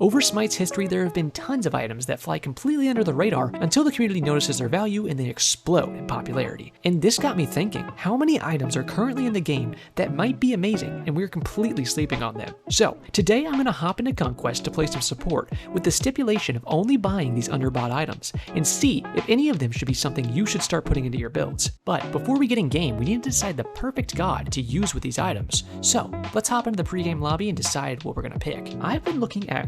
Over SMITE's history, there have been tons of items that fly completely under the radar until the community notices their value and they explode in popularity. And this got me thinking, how many items are currently in the game that might be amazing and we're completely sleeping on them? So, today I'm going to hop into Conquest to play some support with the stipulation of only buying these underbought items and see if any of them should be something you should start putting into your builds. But before we get in game, we need to decide the perfect god to use with these items. So, let's hop into the pregame lobby and decide what we're going to pick. I've been looking at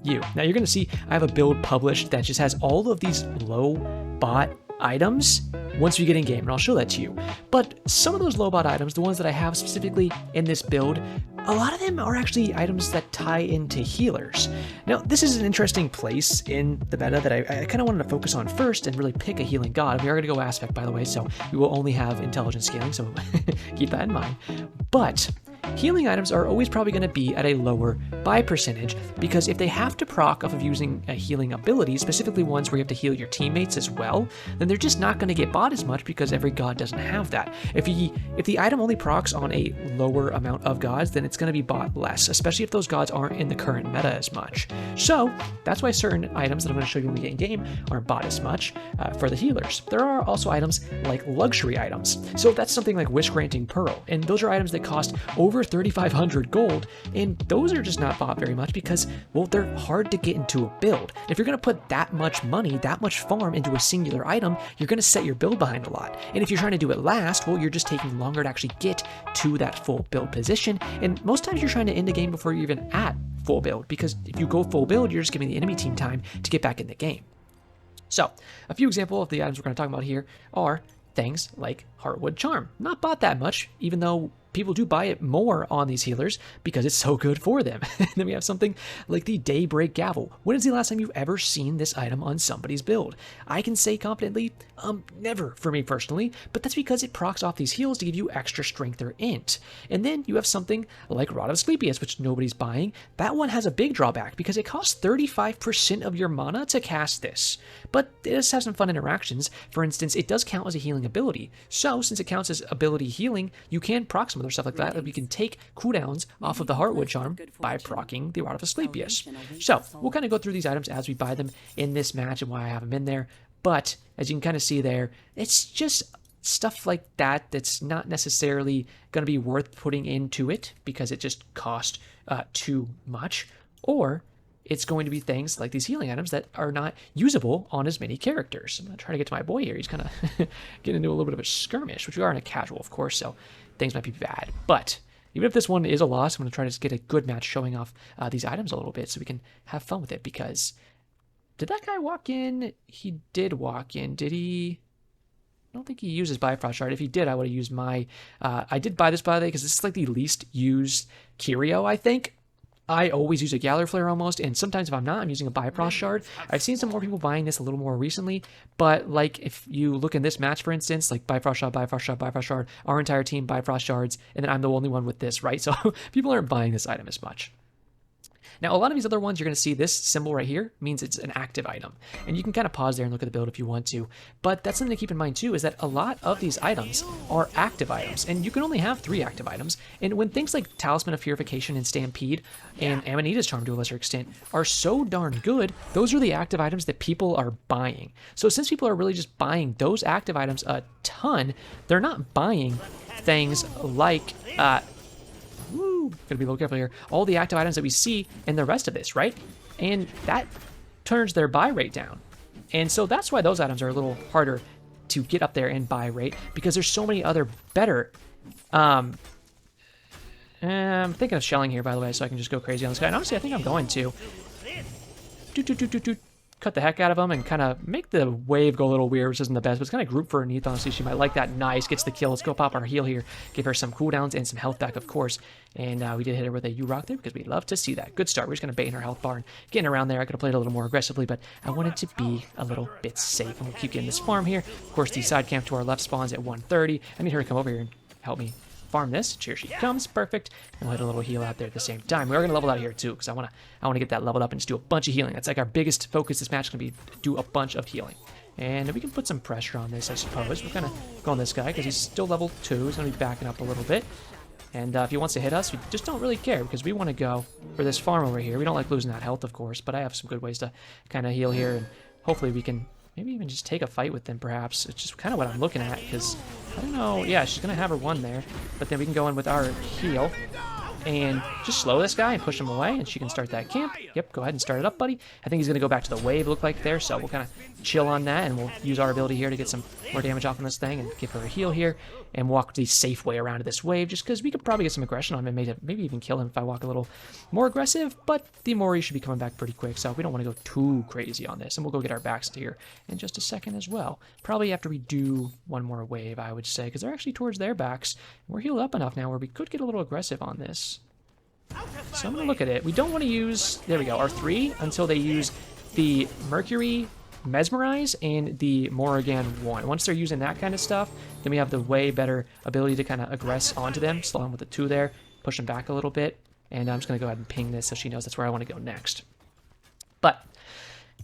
you. Now you're going to see I have a build published that just has all of these low bot items once we get in game, and I'll show that to you. But some of those low bot items, the ones that I have specifically in this build, a lot of them are actually items that tie into healers. Now, this is an interesting place in the meta that I kind of wanted to focus on first and really pick a healing god. We are going to go aspect, by the way, so we will only have intelligence scaling, so keep that in mind. But healing items are always probably going to be at a lower buy percentage because if they have to proc off of using a healing ability, specifically ones where you have to heal your teammates as well, then they're just not going to get bought as much because every god doesn't have that. If the item only procs on a lower amount of gods, then it's going to be bought less, especially if those gods aren't in the current meta as much. So that's why certain items that I'm going to show you when we get in game aren't bought as much for the healers. There are also items like luxury items. So that's something like Wish Granting Pearl, and those are items that cost over 3,500 gold, and those are just not bought very much because, well, they're hard to get into a build. If you're going to put that much money, that much farm into a singular item, you're going to set your build behind a lot. And if you're trying to do it last, well, you're just taking longer to actually get to that full build position, and most times you're trying to end the game before you're even at full build, because if you go full build, you're just giving the enemy team time to get back in the game. So, a few examples of the items we're going to talk about here are things like Heartwood Charm. Not bought that much, even though people do buy it more on these healers because it's so good for them. And then we have something like the Daybreak Gavel. When is the last time you've ever seen this item on somebody's build? I can say confidently, never for me personally, but that's because it procs off these heals to give you extra strength or int. And then you have something like Rod of Asclepius, which nobody's buying. That one has a big drawback because it costs 35% of your mana to cast this. But it does have some fun interactions. For instance, it does count as a healing ability. So since it counts as ability healing, you can proc some other stuff like that. We can take cooldowns off of the Heartwood Charm by proccing the Rod of Asclepius. So we'll kind of go through these items as we buy them in this match and why I have them in there. But as you can kind of see there, it's just stuff like that that's not necessarily going to be worth putting into it because it just cost too much. Or it's going to be things like these healing items that are not usable on as many characters. I'm going to try to get to my boy here. He's kind of getting into a little bit of a skirmish, which we are in a casual, of course, so things might be bad. But even if this one is a loss, I'm going to try to just get a good match showing off these items a little bit so we can have fun with it. Because did that guy walk in? He did walk in. Did he? I don't think he uses Bifrost Shard. If he did, I would have used my... I did buy this, by the way, because this is like the least used curio, I think. I always use a Galler Flare almost, and sometimes if I'm not, I'm using a Bifrost Shard. I've seen some more people buying this a little more recently, but like if you look in this match, for instance, like Bifrost Shard, Bifrost Shard, Bifrost Shard, our entire team Bifrost Shards, and then I'm the only one with this, right? So people aren't buying this item as much. Now, a lot of these other ones, you're going to see this symbol right here means it's an active item. And you can kind of pause there and look at the build if you want to. But that's something to keep in mind too, is that a lot of these items are active items. And you can only have 3 active items. And when things like Talisman of Purification and Stampede and Amanita's Charm to a lesser extent are so darn good, those are the active items that people are buying. So since people are really just buying those active items a ton, they're not buying things like... gotta be a little careful here. All the active items that we see in the rest of this, right? And that turns their buy rate down. And so that's why those items are a little harder to get up there in buy rate, because there's so many other better. I'm thinking of shelling here, by the way, so I can just go crazy on this guy. And honestly, I think I'm going to cut the heck out of him and kind of make the wave go a little weird, which isn't the best, but it's kind of group for Neath. Honestly, she might like that. Nice, gets the kill. Let's go pop our heal here. Give her some cooldowns and some health back, of course. And we did hit her with a U-Rock there because we love to see that. Good start. We're just going to bait in her health bar and getting around there. I could have played a little more aggressively, but I wanted to be a little bit safe. And we'll keep getting this farm here. Of course, the side camp to our left spawns at 130. I need her to come over here and help me farm this. Here she comes. Perfect. And we'll hit a little heal out there at the same time. We are going to level out here too, because I want to get that leveled up and just do a bunch of healing. That's like our biggest focus this match is going to be do a bunch of healing. And we can put some pressure on this, I suppose. We're going to go on this guy because he's still level 2. He's going to be backing up a little bit. And if he wants to hit us, we just don't really care because we want to go for this farm over here. We don't like losing that health, of course, but I have some good ways to kind of heal here, and hopefully we can maybe even just take a fight with them, perhaps. It's just kind of what I'm looking at, because, I don't know, yeah, she's going to have her one there, but then we can go in with our heal and just slow this guy and push him away, and she can start that camp. Yep, go ahead and start it up, buddy. I think he's going to go back to the wave, look like there, so we'll kind of chill on that, and we'll use our ability here to get some more damage off on this thing and give her a heal here, and walk the safe way around to this wave, just because we could probably get some aggression on him and maybe even kill him if I walk a little more aggressive, but the Mori should be coming back pretty quick, so we don't want to go too crazy on this, and we'll go get our backs here in just a second as well. Probably after we do one more wave, I would say, because they're actually towards their backs. We're healed up enough now where we could get a little aggressive on this. So I'm going to look at it. We don't want to use, there we go, our 3 until they use the Mercury Mesmerize and the Morrigan 1. Once they're using that kind of stuff, then we have the way better ability to kind of aggress onto them. Slow them with the 2 there, push them back a little bit, and I'm just going to go ahead and ping this so she knows that's where I want to go next. But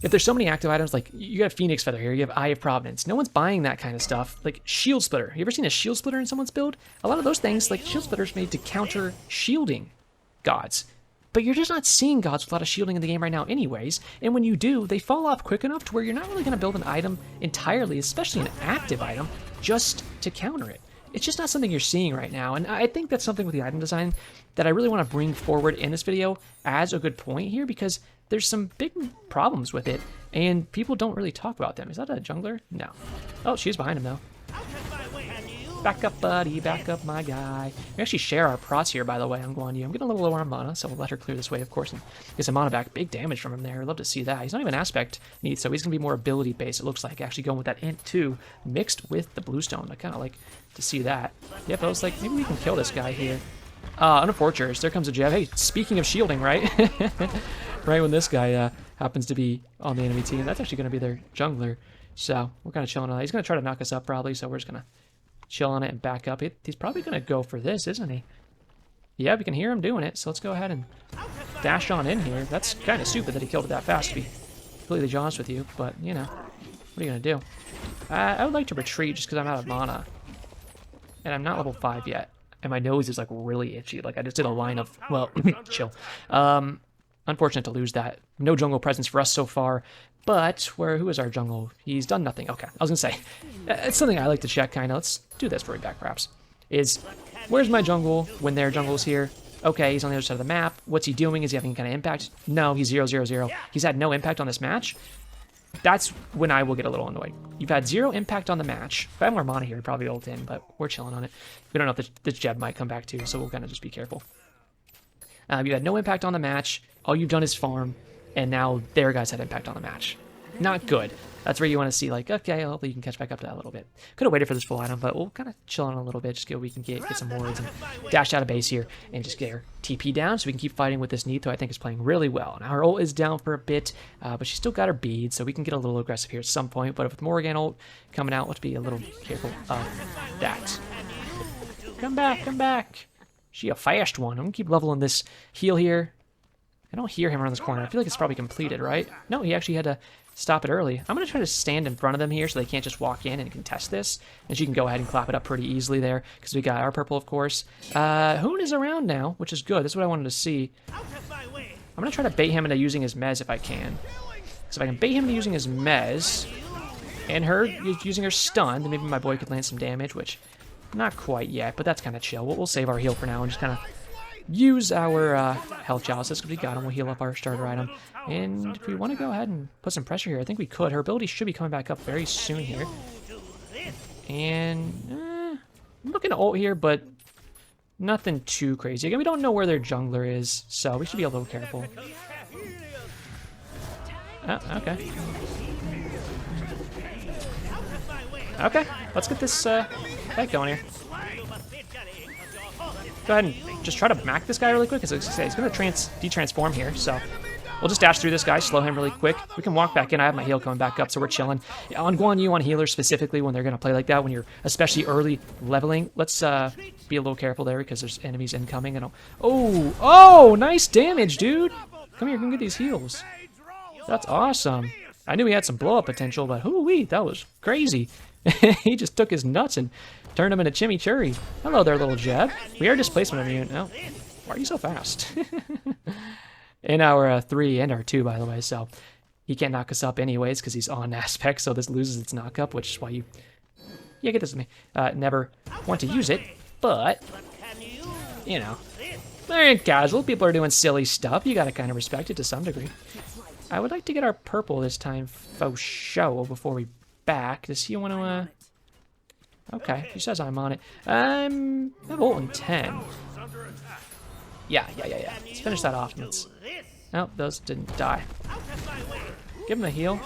if there's so many active items, like you got Phoenix Feather here, you have Eye of Providence. No one's buying that kind of stuff. Like Shield Splitter. You ever seen a Shield Splitter in someone's build? A lot of those things, like Shield Splitter's made to counter shielding gods. But you're just not seeing gods with a lot of shielding in the game right now anyways, and when you do, they fall off quick enough to where you're not really going to build an item entirely, especially an active item, just to counter it. It's just not something you're seeing right now, and I think that's something with the item design that I really want to bring forward in this video as a good point here, because there's some big problems with it, and people don't really talk about them. Is that a jungler? No. Oh, she's behind him, though. Back up, buddy. Back up, my guy. We actually share our prots here, by the way. I'm going to you. I'm getting a little lower on mana, so we'll let her clear this way, of course, and get some mana back. Big damage from him there. I'd love to see that. He's not even aspect need, so he's going to be more ability-based, it looks like. Actually going with that int 2 mixed with the bluestone. I kind of like to see that. Yep, I was like, maybe we can kill this guy here. Unfortunate. There comes a jab. Hey, speaking of shielding, right? Right when this guy happens to be on the enemy team, that's actually going to be their jungler. So we're kind of chilling on that. He's going to try to knock us up, probably, so we're just going to chill on it and back up. He's probably going to go for this, isn't he? Yeah, we can hear him doing it, so let's go ahead and dash on in here. That's kind of stupid that he killed it that fast, to be completely honest with you, but, you know, what are you going to do? I would like to retreat just because I'm out of mana, and I'm not level 5 yet, and my nose is, like, really itchy. Like, I just did a line of, well, chill. Unfortunate to lose that. No jungle presence for us so far. But who is our jungle? He's done nothing. Okay, I was gonna say, it's something I like to check, kind of. Let's do this for way back, perhaps. Is, where's my jungle when their jungle's here? Okay, he's on the other side of the map. What's he doing? Is he having any kind of impact? No, he's 0-0-0. He's had no impact on this match. That's when I will get a little annoyed. You've had 0 impact on the match. If I have more mana here, I'd probably ult in, but we're chilling on it. We don't know if this Jeb might come back too, so we'll kind of just be careful. You had no impact on the match. All you've done is farm. And now their guys had impact on the match. Not good. That's where you want to see, like, okay, hopefully you can catch back up to that a little bit. Could have waited for this full item, but we'll kind of chill on a little bit, just get what we can get some wards and dash out of base here and just get her TP down so we can keep fighting with this Nito. I think is playing really well. Now her ult is down for a bit, but she's still got her beads, so we can get a little aggressive here at some point. But with Morrigan ult coming out, let's be a little careful of that. Come back, come back. She a fast one. I'm going to keep leveling this heal here. I don't hear him around this corner. I feel like it's probably completed, right? No, he actually had to stop it early. I'm going to try to stand in front of them here so they can't just walk in and contest this. And she can go ahead and clap it up pretty easily there because we got our purple, of course. Hoon is around now, which is good. That's what I wanted to see. I'm going to try to bait him into using his mez if I can. So if I can bait him into using his mez and her using her stun, then maybe my boy could land some damage, which not quite yet, but that's kind of chill. We'll save our heal for now and just kind of use our health chalices because we got him. We'll heal up our starter item. And if we want to go ahead and put some pressure here, I think we could. Her ability should be coming back up very soon here. And I'm looking to ult here, but nothing too crazy. Again, we don't know where their jungler is, so we should be a little careful. Oh, okay. Okay, let's get this fight going here. Go ahead and just try to mac this guy really quick, because he's going to de-transform here, so we'll just dash through this guy, slow him really quick. We can walk back in. I have my heal coming back up, so we're chilling. On Guan Yu, on healers specifically, when they're going to play like that, when you're especially early leveling, let's be a little careful there, because there's enemies incoming. And oh, nice damage, dude. Come here, come get these heals. That's awesome. I knew he had some blow-up potential, but hoo-wee, that was crazy. He just took his nuts and turned them into chimichurri. Hello there, little Jeb. We are displacement immune. Oh, why are you so fast? In our 3 and our 2, by the way, so he can't knock us up anyways because he's on aspect, so this loses its knock-up, which is why you... Yeah, get this with me. Never want to use it, but, you know, they're casual. People are doing silly stuff. You gotta kind of respect it to some degree. I would like to get our purple this time, faux show, before we back. Does he want to, Okay, he says I'm on it. I have ult in 10. Yeah. Let's finish that off. Nope, those didn't die. Give him a heal.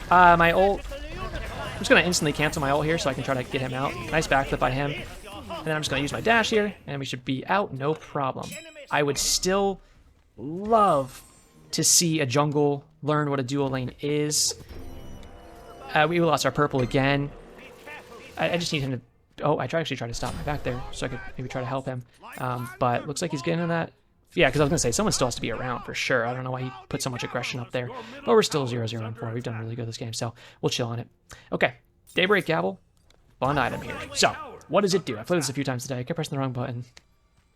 My ult... I'm just going to instantly cancel my ult here so I can try to get him out. Nice backflip by him. And then I'm just going to use my dash here, and we should be out, no problem. I would still love to see a jungle learn what a dual lane is. We lost our purple again. I just need him to... Oh, I actually tried to stop my back there so I could maybe try to help him. But looks like he's getting in that... Yeah, because I was going to say, someone still has to be around for sure. I don't know why he put so much aggression up there. But we're still 0-0-4. We've done really good this game, so we'll chill on it. Okay, Daybreak Gavel. Fun item here. So, what does it do? I've played this a few times today. I kept pressing the wrong button.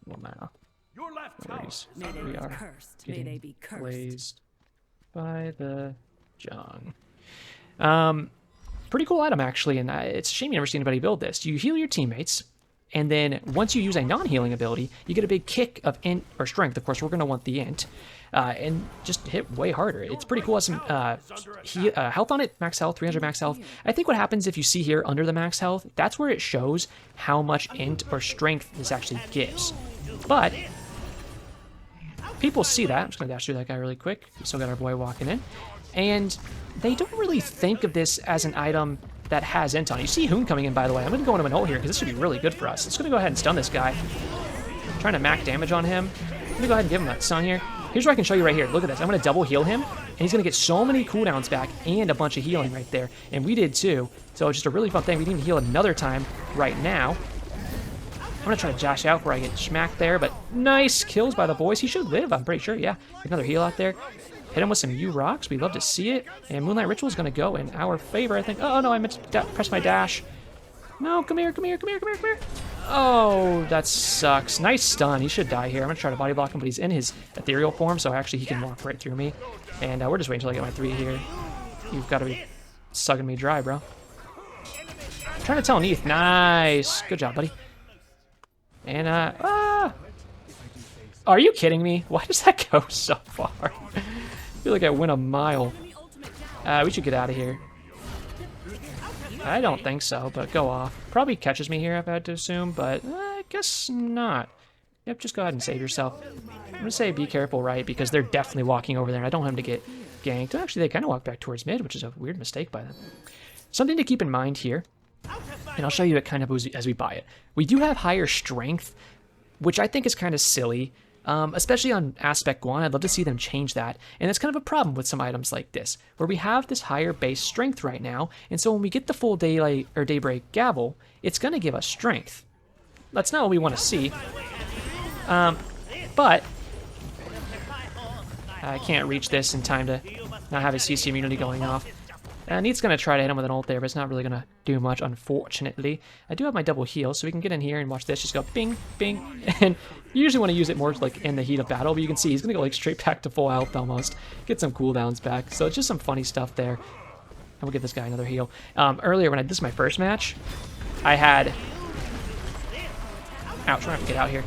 Well, now. We are getting blazed by the Jung. Pretty cool item, actually, and it's a shame you never seen anybody build this. You heal your teammates, and then once you use a non-healing ability, you get a big kick of int or strength. Of course, we're going to want the int, and just hit way harder. It's pretty cool. Has some health on it, max health, 300 max health. I think what happens if you see here under the max health, that's where it shows how much int or strength this actually gives. But people see that. I'm just going to dash through that guy really quick. We still got our boy walking in. And they don't really think of this as an item that has int on it. You see Hoon coming in, by the way. I'm going to go into an ult here because this should be really good for us. It's going to go ahead and stun this guy. I'm trying to max damage on him. I'm going to go ahead and give him that stun here. Here's what I can show you right here. Look at this. I'm going to double heal him, and he's going to get so many cooldowns back and a bunch of healing right there. And we did too. So it's just a really fun thing. We didn't heal another time right now. I'm going to try to dash out where I get smacked there, but nice kills by the boys. He should live, I'm pretty sure. Yeah, another heal out there. Hit him with some U-Rocks. We love to see it. And Moonlight Ritual is going to go in our favor, I think. Oh, no, I meant to press my dash. No, come here. Oh, that sucks. Nice stun. He should die here. I'm going to try to body block him, but he's in his ethereal form, so actually he can walk right through me. And we're just waiting until I get my 3 here. You've got to be sucking me dry, bro. I'm trying to tell Neith. Nice. Good job, buddy. And, are you kidding me? Why does that go so far? I feel like I went a mile. We should get out of here. I don't think so, but go off. Probably catches me here, I've had to assume, but I guess not. Yep, just go ahead and save yourself. I'm going to say be careful, right, because they're definitely walking over there, and I don't want him to get ganked. Actually, they kind of walk back towards mid, which is a weird mistake by them. Something to keep in mind here, and I'll show you it kind of as we buy it. We do have higher strength, which I think is kind of silly. Especially on Aspect 1, I'd love to see them change that. And that's kind of a problem with some items like this, where we have this higher base strength right now, and so when we get the full daylight or daybreak gavel, it's going to give us strength. That's not what we want to see. But I can't reach this in time to not have his CC immunity going off. Neith's going to try to hit him with an ult there, but it's not really going to do much, unfortunately. I do have my double heal, so we can get in here and watch this. Just go bing, bing. And you usually want to use it more like in the heat of battle, but you can see he's going to go like straight back to full health almost. Get some cooldowns back. So it's just some funny stuff there. And we'll give this guy another heal. Earlier, this is my first match, I had... Ouch, we're going to have to get out here.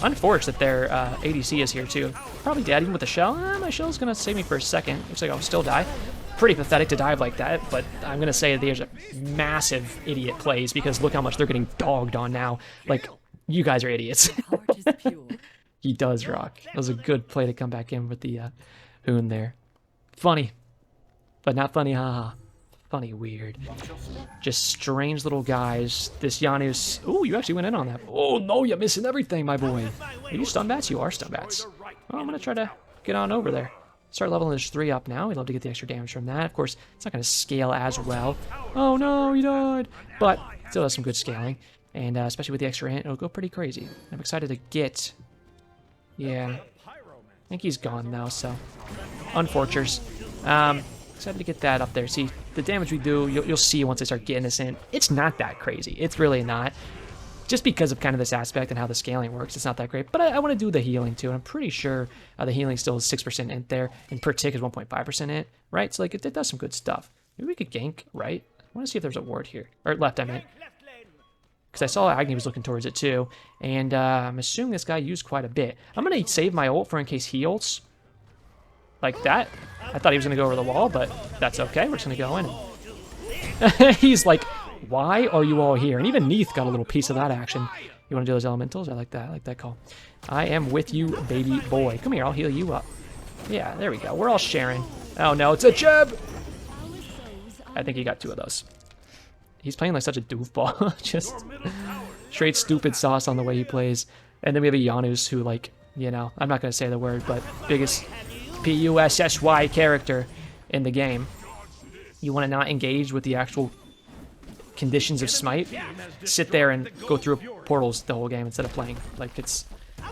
Unfortunate that their ADC is here too. Probably dead even with the shell. My shell's going to save me for a second. Looks like I'll still die. Pretty pathetic to dive like that, but I'm going to say there's a massive idiot plays because look how much they're getting dogged on now. Like, you guys are idiots. He does rock. That was a good play to come back in with the Hoon there. Funny, but not funny, haha. Funny, weird. Just strange little guys. This Yanu's... Ooh, you actually went in on that. Oh, no, you're missing everything, my boy. Are you stun bats? You are stun bats. Well, I'm going to try to get on over there. Start leveling this 3 up now. We'd love to get the extra damage from that. Of course, it's not going to scale as well. Oh no, he died! But still has some good scaling. And especially with the extra int, it'll go pretty crazy. I'm excited to get... Yeah. I think he's gone now, so... Unfortunate. Excited to get that up there. See, the damage we do, you'll see once I start getting this in. It's not that crazy. It's really not. Just because of kind of this aspect and how the scaling works, it's not that great. But I want to do the healing too, and I'm pretty sure the healing still is 6% int there, and per tick is 1.5% int, right? So like it does some good stuff. Maybe we could gank, right? I want to see if there's a ward here. Or left, I meant. Because I saw Agni was looking towards it too, and I'm assuming this guy used quite a bit. I'm going to save my ult for in case he ults. Like that. I thought he was going to go over the wall, but that's okay. We're just going to go in. And he's like, why are you all here? And even Neath got a little piece of that action. You want to do those elementals? I like that. I like that call. I am with you, baby boy. Come here. I'll heal you up. Yeah, there we go. We're all sharing. Oh, no. It's a jab. I think he got 2 of those. He's playing like such a doofball. Just straight stupid sauce on the way he plays. And then we have a Janus who, like, you know, I'm not going to say the word, but biggest P-U-S-S-Y character in the game. You want to not engage with the actual conditions of Smite, sit there and go through portals the whole game instead of playing. Like, it's,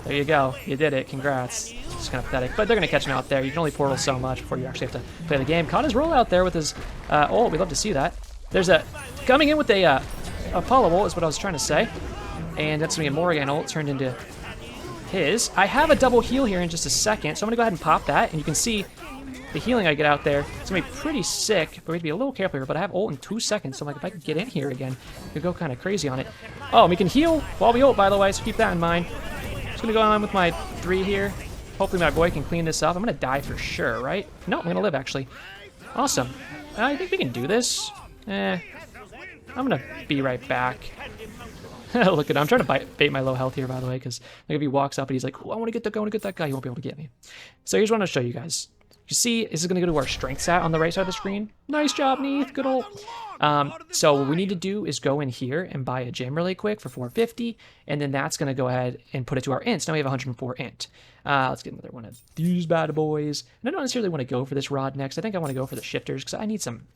there you go, you did it, congrats. It's kind of pathetic, but they're going to catch him out there. You can only portal so much before you actually have to play the game. Caught his roll out there with his ult. We'd love to see that. There's a, coming in with a Apollo ult is what I was trying to say, and that's going to be a Morrigan ult turned into his. I have a double heal here in just a second, so I'm going to go ahead and pop that, and you can see the healing I get out there. It's going to be pretty sick, but we have to be a little careful here, but I have ult in 2 seconds, so I'm like, if I could get in here again, I could go kind of crazy on it. Oh, and we can heal while we ult, by the way, so keep that in mind. Just going to go on with my 3 here. Hopefully my boy can clean this up. I'm going to die for sure, right? No, I'm going to live, actually. Awesome. I think we can do this. I'm going to be right back. Look at him. I'm trying to bait my low health here, by the way, because like if he walks up and he's like, oh, I want to get that guy, he won't be able to get me. So here's what I'm going to show you guys. You see, this is going to go to our strength stat on the right side of the screen. Nice job, Neath. Good ult. So what we need to do is go in here and buy a gem really quick for 450, and then that's going to go ahead and put it to our ints. Now we have 104 int. Let's get another one of these bad boys. And I don't necessarily want to go for this rod next. I think I want to go for the shifters because I need some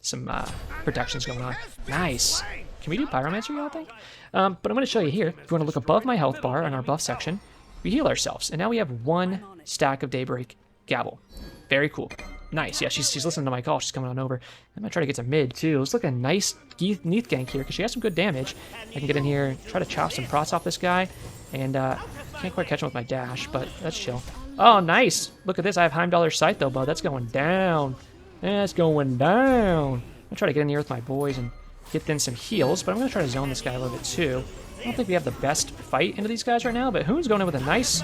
protections going on. Nice. Can we do Pyromancer, y'all think? But I'm going to show you here. If you want to look above my health bar on our buff section, we heal ourselves. And now we have 1 stack of Daybreak Gavel. Very cool. Nice. Yeah, she's listening to my call. She's coming on over. I'm going to try to get to mid, too. Let's look at a nice Neath gank here, because she has some good damage. I can get in here and try to chop some prots off this guy. And can't quite catch him with my dash, but that's chill. Oh, nice. Look at this. I have Heimdallr's Sight, though, bud. That's going down. That's going down. I'm going to try to get in here with my boys and get in some heals, but I'm going to try to zone this guy a little bit, too. I don't think we have the best fight into these guys right now, but Hoon's going in with a nice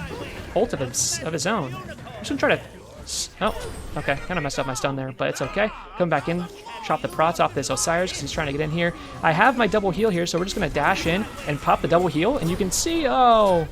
ult of his own. I'm just going to try to... Oh, okay. Kind of messed up my stun there, but it's okay. Come back in, chop the prots off this Osiris because he's trying to get in here. I have my double heal here, so we're just going to dash in and pop the double heal, and you can see, oh,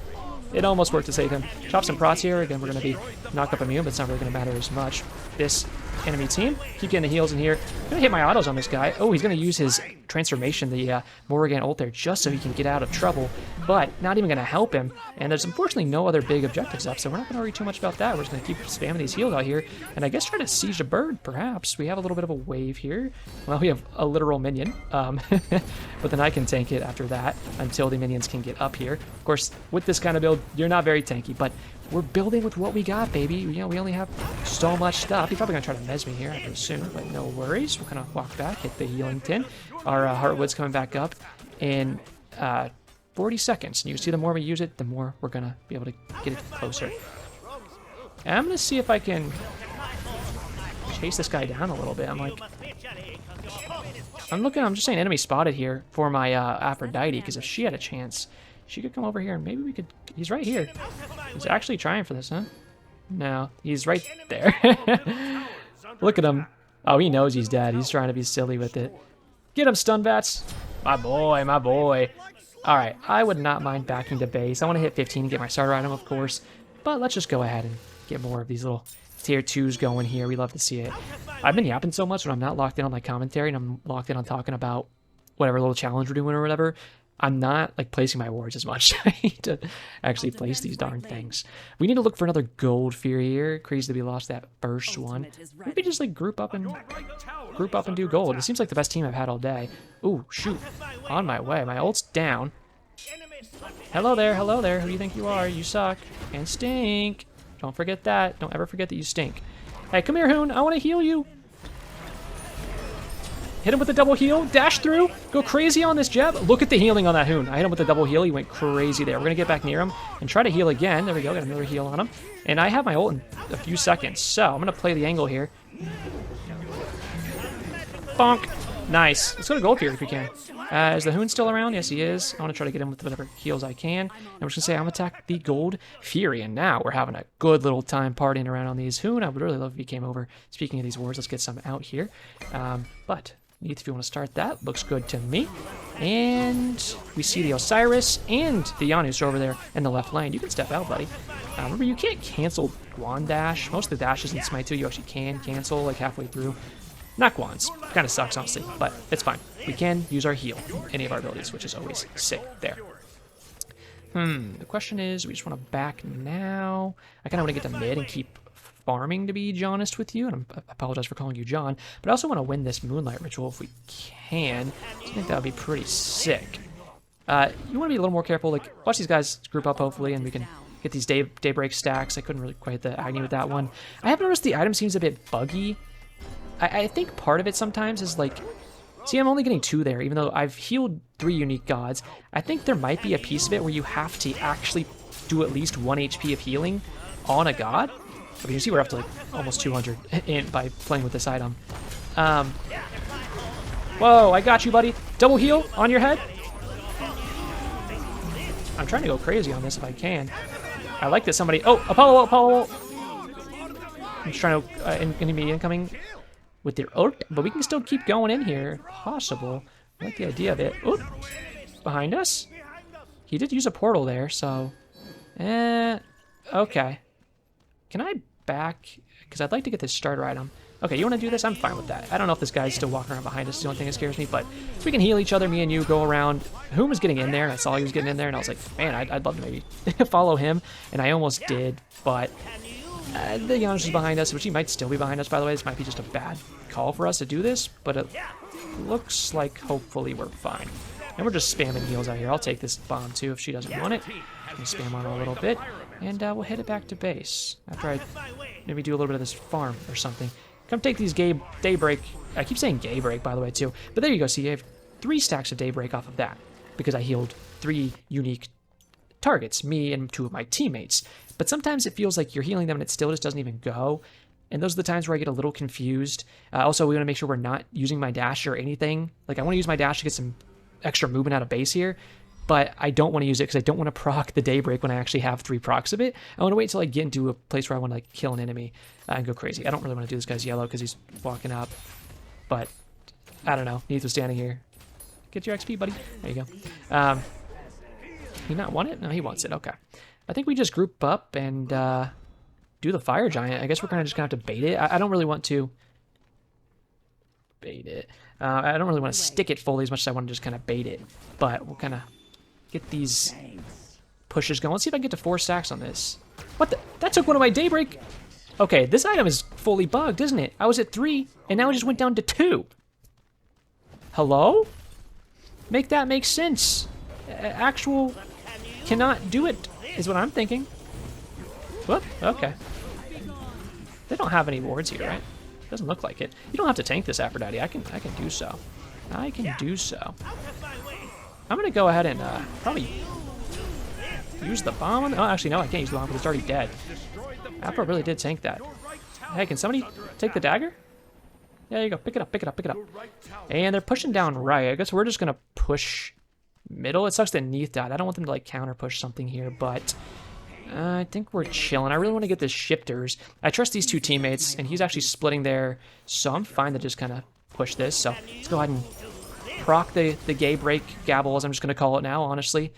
it almost worked to save him. Chop some prots here. Again, we're going to be knocked up immune, but it's not really going to matter as much. This enemy team, keep getting the heals in here. I'm going to hit my autos on this guy. Oh, he's going to use his transformation, the Morrigan ult there, just so he can get out of trouble, but not even going to help him. And there's unfortunately no other big objectives up, so we're not going to worry too much about that. We're just going to keep spamming these heals out here, and I guess try to siege a bird, perhaps. We have a little bit of a wave here. Well, we have a literal minion, but then I can tank it after that until the minions can get up here. Of course, with this kind of build, you're not very tanky, but we're building with what we got, baby. You know, we only have so much stuff. He's probably going to try to mez me here, I would assume, but no worries. We'll kind of walk back, hit the healing tin. Our Heartwood's coming back up in 40 seconds. And you can see the more we use it, the more we're going to be able to get it closer. And I'm going to see if I can chase this guy down a little bit. I'm just saying enemy spotted here for my Aphrodite, because if she had a chance, she could come over here and maybe we could... He's right here. He's actually trying for this, huh? No, he's right there. Look at him. Oh, he knows he's dead. He's trying to be silly with it. Get him, stun bats. My boy, my boy. All right, I would not mind backing to base. I want to hit 15 and get my starter item, of course. But let's just go ahead and get more of these little tier 2s going here. We love to see it. I've been yapping so much when I'm not locked in on my commentary and I'm locked in on talking about whatever little challenge we're doing or whatever. I'm not like placing my wards as much. I need to actually place these darn things. We need to look for another gold fear here. Crazy that we lost that first one. Maybe just like group up and do gold. It seems like the best team I've had all day. Ooh, shoot. On my way. My ult's down. Hello there, hello there. Who do you think you are? You suck. And stink. Don't forget that. Don't ever forget that you stink. Hey, come here, Hoon. I want to heal you. Hit him with the double heal, dash through, go crazy on this jab. Look at the healing on that Hoon. I hit him with the double heal, he went crazy there. We're gonna get back near him and try to heal again. There we go, got another heal on him. And I have my ult in a few seconds, so I'm gonna play the angle here. Bonk. Nice. Let's go to gold here if we can. Is the Hoon still around? Yes, he is. I want to try to get him with whatever heals I can. And we're just going to say I'm going to attack the gold Fury. And now we're having a good little time partying around on these Hoon. I would really love if he came over. Speaking of these wards, let's get some out here. But Neith, if you want to start that, looks good to me. And we see the Osiris and the Janus over there in the left lane. You can step out, buddy. Remember, you can't cancel Guan dash. Most of the dashes in SMITE 2 you actually can cancel like halfway through. Not Guan's. Kind of sucks, honestly, but it's fine. We can use our heal, any of our abilities, which is always sick there. The question is, we just want to back now. I kind of want to get to mid and keep farming, to be honest with you, and I apologize for calling you John, but I also want to win this Moonlight Ritual if we can. I think that would be pretty sick. You want to be a little more careful, like, watch these guys group up, hopefully, and we can get these Daybreak stacks. I couldn't really quite hit the Agni with that one. I have noticed the item seems a bit buggy. I think part of it sometimes is like, see, I'm only getting 2 there, even though I've healed 3 unique gods. I think there might be a piece of it where you have to actually do at least 1 HP of healing on a god. I mean, you see we're up to like almost 200 by playing with this item. Whoa, I got you, buddy. Double heal on your head. I'm trying to go crazy on this if I can. I like that somebody... Oh, Apollo. I'm just trying to... enemy incoming with their ult, but we can still keep going in here if possible. I like the idea of it. Oop! Behind us? He did use a portal there, so... okay. Can I back? Because I'd like to get this starter item. Okay, you want to do this? I'm fine with that. I don't know if this guy's still walking around behind us. It's the only thing that scares me, but if we can heal each other, me and you, go around. Whom was getting in there, and I saw he was getting in there, and I was like, man, I'd love to maybe follow him, and I almost did, but... the Janus is behind us, which he might still be behind us, by the way. This might be just a bad call for us to do this, but it looks like hopefully we're fine. And we're just spamming heals out here. I'll take this bomb, too, if she doesn't want it. We'll spam on her a little bit, and we'll head it back to base after I maybe do a little bit of this farm or something. Come take these Daybreak. I keep saying Daybreak, by the way, too. But there you go. See, I have 3 stacks of Daybreak off of that because I healed 3 unique targets, me and 2 of my teammates. But sometimes it feels like you're healing them and it still just doesn't even go. And those are the times where I get a little confused. Also, we want to make sure we're not using my dash or anything. Like, I want to use my dash to get some extra movement out of base here, but I don't want to use it because I don't want to proc the Daybreak when I actually have 3 procs of it. I want to wait until I get into a place where I want to like kill an enemy and go crazy. I don't really want to do this guy's yellow because he's walking up. But, I don't know. Neith was standing here. Get your XP, buddy. There you go. He not want it? No, he wants it. Okay. I think we just group up and do the Fire Giant. I guess we're kind of just going to have to bait it. I don't really want to bait it. I don't really want to stick it fully as much as I want to just kind of bait it. But we'll kind of get these pushes going. Let's see if I can get to 4 stacks on this. What the? That took one of my Daybreak. Okay, this item is fully bugged, isn't it? I was at 3, and now it just went down to 2. Hello? Make that make sense. Actual cannot do it, is what I'm thinking. Whoop, okay. They don't have any wards here, right? Doesn't look like it. You don't have to tank this, Aphrodite. I can do so. I can do so. I'm gonna go ahead and probably use the bomb on... Oh, actually, no, I can't use the bomb because it's already dead. Aphro really did tank that. Hey, can somebody take the dagger? There you go. Pick it up, pick it up, pick it up. And they're pushing down right. I guess we're just gonna push middle. It sucks that Neith died. I don't want them to like counter push something here, but I think we're chilling. I really want to get the shifters. I trust these 2 teammates, and he's actually splitting there, so I'm fine to just kind of push this. So let's go ahead and proc the gay break gabble, as I'm just going to call it now, honestly.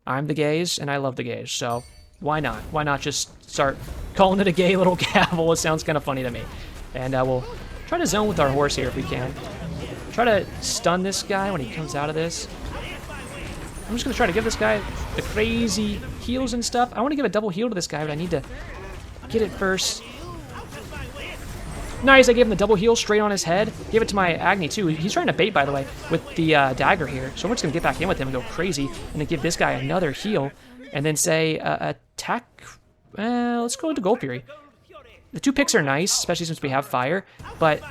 I'm the gays, and I love the gays, so why not? Why not just start calling it a gay little gabble? It sounds kind of funny to me. And we'll try to zone with our horse here if we can. Try to stun this guy when he comes out of this. I'm just going to try to give this guy the crazy heals and stuff. I want to give a double heal to this guy, but I need to get it first. Nice, I gave him the double heal straight on his head. Gave it to my Agni, too. He's trying to bait, by the way, with the dagger here. So we're just going to get back in with him and go crazy, and then give this guy another heal, and then say, attack... let's go into Gold Fury. The 2 picks are nice, especially since we have fire, but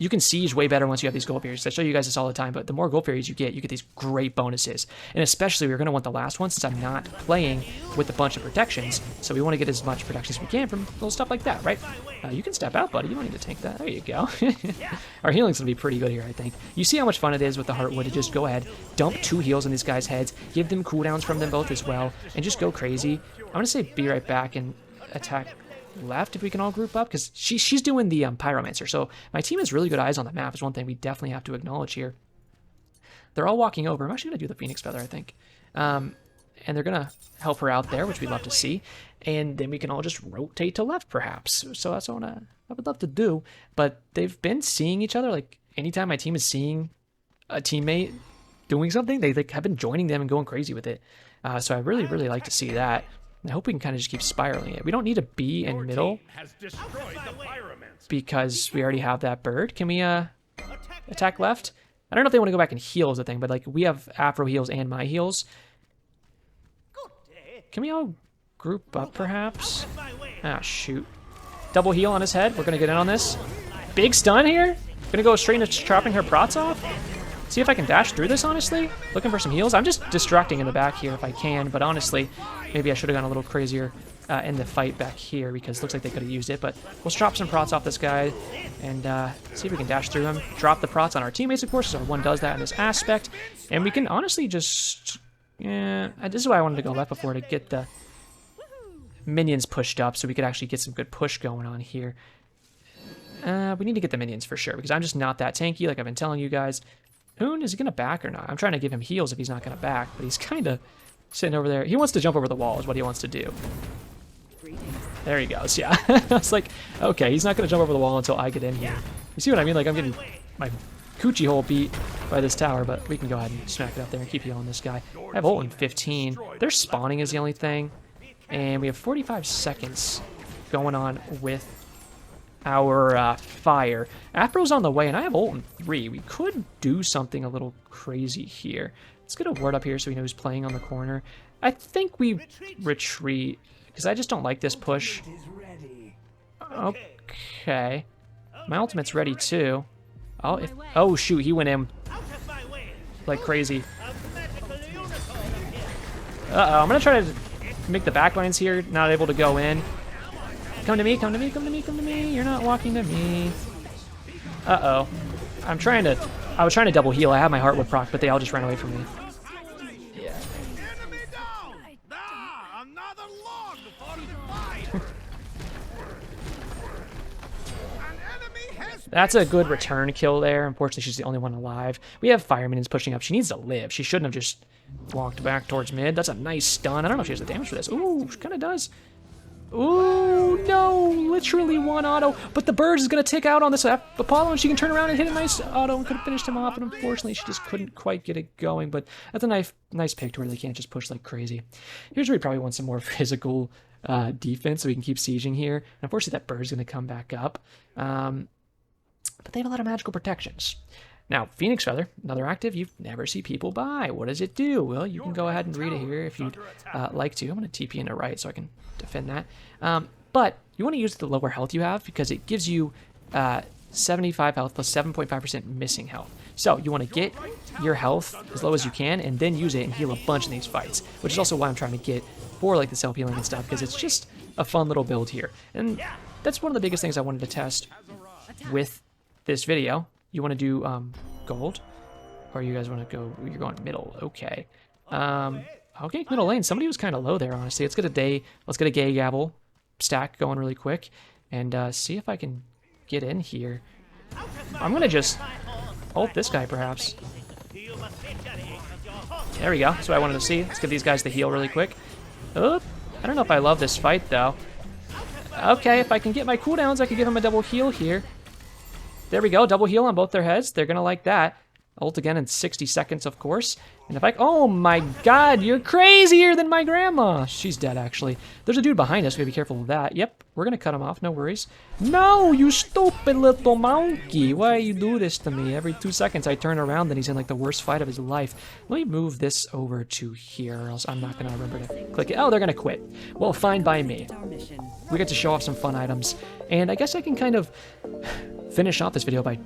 you can siege way better once you have these gold fairies. I show you guys this all the time, but the more gold fairies you get these great bonuses. And especially we're going to want the last one since I'm not playing with a bunch of protections. So we want to get as much protection as we can from little stuff like that, right? You can step out, buddy. You don't need to tank that. There you go. Our healing's going to be pretty good here, I think. You see how much fun it is with the Heartwood to just go ahead, dump 2 heals on these guys' heads, give them cooldowns from them both as well, and just go crazy. I'm going to say be right back and attack left if we can all group up, because she's doing the Pyromancer. So my team has really good eyes on the map is one thing we definitely have to acknowledge here. They're all walking over. I'm actually going to do the Phoenix Feather, I think. And they're going to help her out there, which we'd love to see. And then we can all just rotate to left, perhaps. So that's what I would love to do. But they've been seeing each other. Like, anytime my team is seeing a teammate doing something, they have been joining them and going crazy with it. So I really, really like to see that. I hope we can kind of just keep spiraling it. We don't need to be in middle because we already have that bird. Can we attack left? I don't know if they want to go back and heal is the thing, but like we have Afro heals and my heals. Can we all group up perhaps? Ah, shoot. Double heal on his head. We're going to get in on this. Big stun here. Going to go straight into chopping her prots off. See if I can dash through this, honestly. Looking for some heals. I'm just distracting in the back here if I can, but honestly, maybe I should have gone a little crazier in the fight back here because it looks like they could have used it, but we'll drop some prots off this guy and see if we can dash through him. Drop the prots on our teammates, of course, so one does that in this aspect, and we can honestly just... Yeah, this is why I wanted to go left before, to get the minions pushed up so we could actually get some good push going on here. We need to get the minions for sure because I'm just not that tanky like I've been telling you guys. Hoon, is he going to back or not? I'm trying to give him heals if he's not going to back, but he's kind of sitting over there. He wants to jump over the wall is what he wants to do. There he goes, yeah. I was like, okay, he's not going to jump over the wall until I get in here. You see what I mean? Like, I'm getting my coochie hole beat by this tower, but we can go ahead and smack it up there and keep healing this guy. I have ult in 15. Their spawning is the only thing. And we have 45 seconds going on with our fire. Afro's on the way, and I have ult in 3. We could do something a little crazy here. Let's get a ward up here so we know who's playing on the corner. I think we retreat, because I just don't like this push. Okay. My ultimate's ready, too. Oh, shoot, he went in like crazy. Uh-oh, I'm going to try to make the backlines here, not able to go in. Come to me, come to me, come to me, come to me. You're not walking to me. Uh-oh. I was trying to double heal. I have my Heartwood proc, but they all just ran away from me. Yeah. That's a good return kill there. Unfortunately, she's the only one alive. We have fire minions pushing up. She needs to live. She shouldn't have just walked back towards mid. That's a nice stun. I don't know if she has the damage for this. Ooh, she kind of does. Ooh, no, literally one auto, but the bird is going to take out on this Apollo, and she can turn around and hit a nice auto and could have finished him off, but unfortunately she just couldn't quite get it going, but that's a nice pick to where they can't just push like crazy. Here's where we probably want some more physical defense so we can keep sieging here. And unfortunately that bird is going to come back up, but they have a lot of magical protections. Now, Phoenix Feather, another active you never see people buy. What does it do? Well, you can go ahead and read it here if you'd like to. I'm going to TP in the right so I can defend that. But you want to use the lower health you have because it gives you 75 health plus 7.5% missing health. So you want to get your health as low as you can and then use it and heal a bunch in these fights, which is also why I'm trying to get for like the self-healing and stuff because it's just a fun little build here. And that's one of the biggest things I wanted to test with this video. You want to do gold? Or you guys want to go, you're going middle, okay. Okay, middle lane. Somebody was kind of low there, honestly. Let's get a gay gavel stack going really quick and see if I can get in here. I'm going to just ult this guy, perhaps. There we go. That's what I wanted to see. Let's give these guys the heal really quick. Oh, I don't know if I love this fight, though. Okay, if I can get my cooldowns, I can give him a double heal here. There we go, double heal on both their heads. They're gonna like that. Ult again in 60 seconds, of course. And if oh my god, you're crazier than my grandma. She's dead, actually. There's a dude behind us, we gotta be careful of that. Yep, we're gonna cut him off, no worries. No, you stupid little monkey. Why you do this to me? Every 2 seconds I turn around and he's in like the worst fight of his life. Let me move this over to here, or else I'm not gonna remember to click it. Oh, they're gonna quit. Well, fine by me. We get to show off some fun items. And I guess I can kind of finish off this video by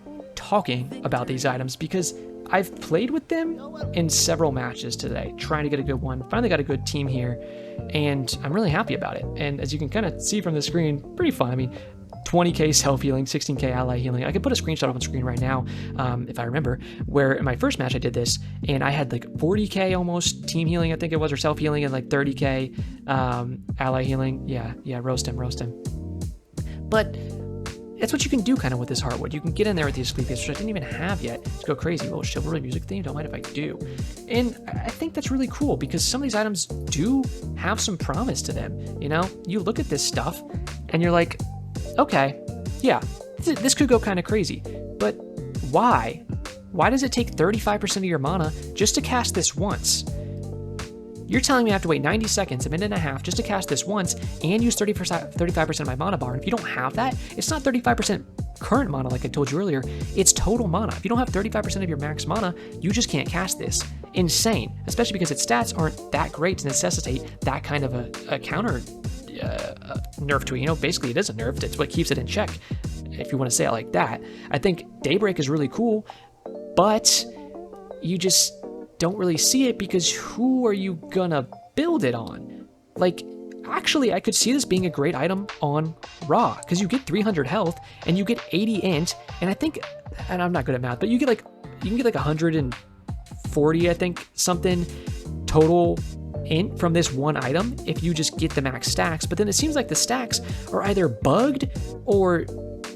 talking about these items because I've played with them in several matches today, trying to get a good one. Finally got a good team here, and I'm really happy about it. And as you can kind of see from the screen, pretty fun. I mean, 20k self-healing, 16k ally healing. I could put a screenshot up on screen right now, if I remember, where in my first match I did this, and I had like 40k almost team healing, I think it was, or self-healing, and like 30k ally healing. Yeah, roast him. But that's what you can do kind of with this hardwood. You can get in there with these sleepies, which I didn't even have yet. Let's go crazy. Oh, chivalry music theme, don't mind if I do. And I think that's really cool because some of these items do have some promise to them. You know, you look at this stuff and you're like, okay, yeah, this could go kind of crazy, but why? Why does it take 35% of your mana just to cast this once? You're telling me I have to wait 90 seconds, a minute and a half, just to cast this once and use 35% of my mana bar. And if you don't have that, it's not 35% current mana like I told you earlier, it's total mana. If you don't have 35% of your max mana, you just can't cast this. Insane, especially because its stats aren't that great to necessitate that kind of a counter nerf to it. You know, basically it is a nerf. It's what keeps it in check, if you want to say it like that. I think Daybreak is really cool, but you just don't really see it because who are you gonna build it on? Like, actually, I could see this being a great item on Raw because you get 300 health and you get 80 int, and I think, and I'm not good at math, but you can get like 140, I think, something total int from this one item if you just get the max stacks. But then it seems like the stacks are either bugged or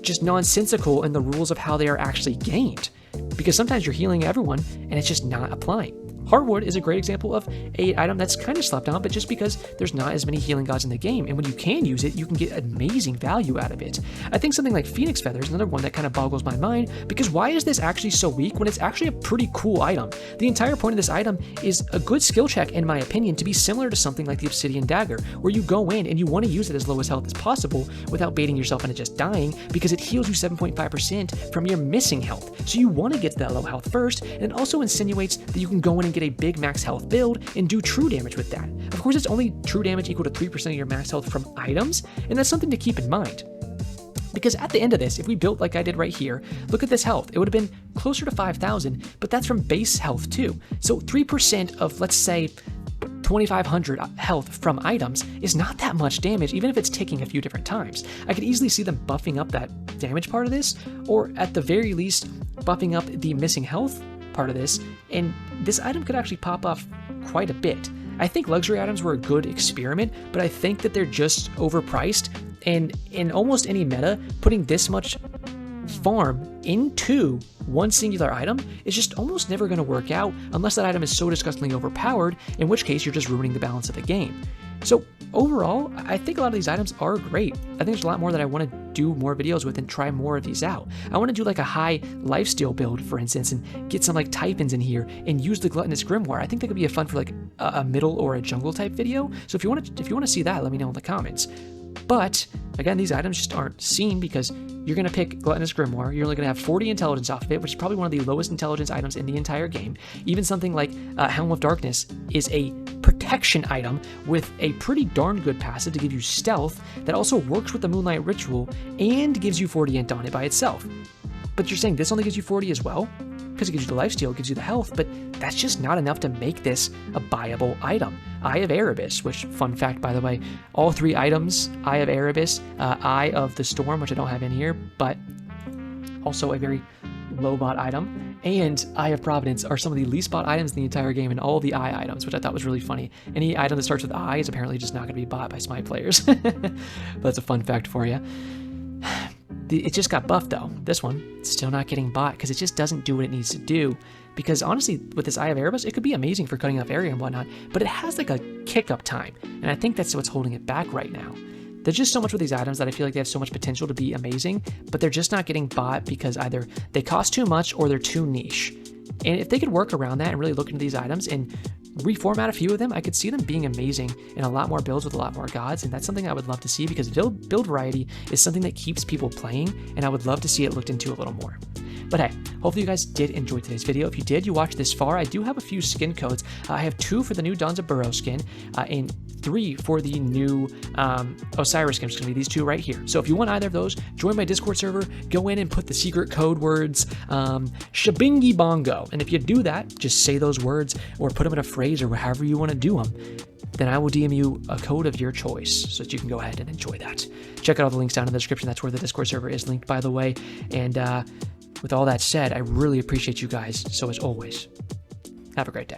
just nonsensical in the rules of how they are actually gained, because sometimes you're healing everyone and it's just not applying. Hardwood is a great example of an item that's kind of slept on, but just because there's not as many healing gods in the game, and when you can use it, you can get amazing value out of it. I think something like Phoenix Feather is another one that kind of boggles my mind, because why is this actually so weak when it's actually a pretty cool item? The entire point of this item is a good skill check, in my opinion, to be similar to something like the Obsidian Dagger, where you go in and you want to use it as low as health as possible without baiting yourself into just dying, because it heals you 7.5% from your missing health. So you want to get to that low health first, and it also insinuates that you can go in and get a big max health build and do true damage with that. Of course, it's only true damage equal to 3% of your max health from items, and that's something to keep in mind. Because at the end of this, if we built like I did right here, look at this health. It would have been closer to 5,000, but that's from base health too. So 3% of, let's say, 2,500 health from items is not that much damage, even if it's ticking a few different times. I could easily see them buffing up that damage part of this, or at the very least, buffing up the missing health part of this, and this item could actually pop off quite a bit. I think luxury items were a good experiment, but I think that they're just overpriced, and in almost any meta, putting this much farm into one singular item is just almost never going to work out unless that item is so disgustingly overpowered, in which case you're just ruining the balance of the game. So overall, I think a lot of these items are great. I think there's a lot more that I want to do more videos with and try more of these out. I want to do like a high lifesteal build, for instance, and get some like type-ins in here and use the Gluttonous Grimoire. I think that could be a fun for like a middle or a jungle type video. So if you want to see that, let me know in the comments. But again, these items just aren't seen because you're going to pick Gluttonous Grimoire. You're only going to have 40 intelligence off of it, which is probably one of the lowest intelligence items in the entire game. Even something like Helm of Darkness is a protection item with a pretty darn good passive to give you stealth that also works with the Moonlight Ritual and gives you 40 int on it by itself. But you're saying this only gives you 40 as well? Because it gives you the lifesteal, it gives you the health, but that's just not enough to make this a buyable item. Eye of Erebus, which, fun fact by the way, all three items, Eye of Erebus, Eye of the Storm, which I don't have in here, but also a very low bot item, and Eye of Providence are some of the least bought items in the entire game, and all the Eye items, which I thought was really funny. Any item that starts with Eye is apparently just not going to be bought by SMITE players. But that's a fun fact for you. It just got buffed though. This one, still not getting bought because it just doesn't do what it needs to do. Because honestly, with this Eye of Erebus, it could be amazing for cutting off area and whatnot, but it has like a kick-up time, and I think that's what's holding it back right now. There's just so much with these items that I feel like they have so much potential to be amazing, but they're just not getting bought because either they cost too much or they're too niche. And if they could work around that and really look into these items and reformat a few of them, I could see them being amazing in a lot more builds with a lot more gods, and that's something I would love to see because build variety is something that keeps people playing, and I would love to see it looked into a little more. But hey, hopefully you guys did enjoy today's video. If you did, you watched this far, I do have a few skin codes. I have 2 for the new Dons of Burrow skin, and 3 for the new Osiris skin, which is going to be these 2 right here. So if you want either of those, join my Discord server, go in and put the secret code words, Shabingy Bongo. And if you do that, just say those words or put them in a phrase or however you want to do them. Then I will DM you a code of your choice so that you can go ahead and enjoy that. Check out all the links down in the description. That's where the Discord server is linked, by the way. And with all that said, I really appreciate you guys. So as always, have a great day.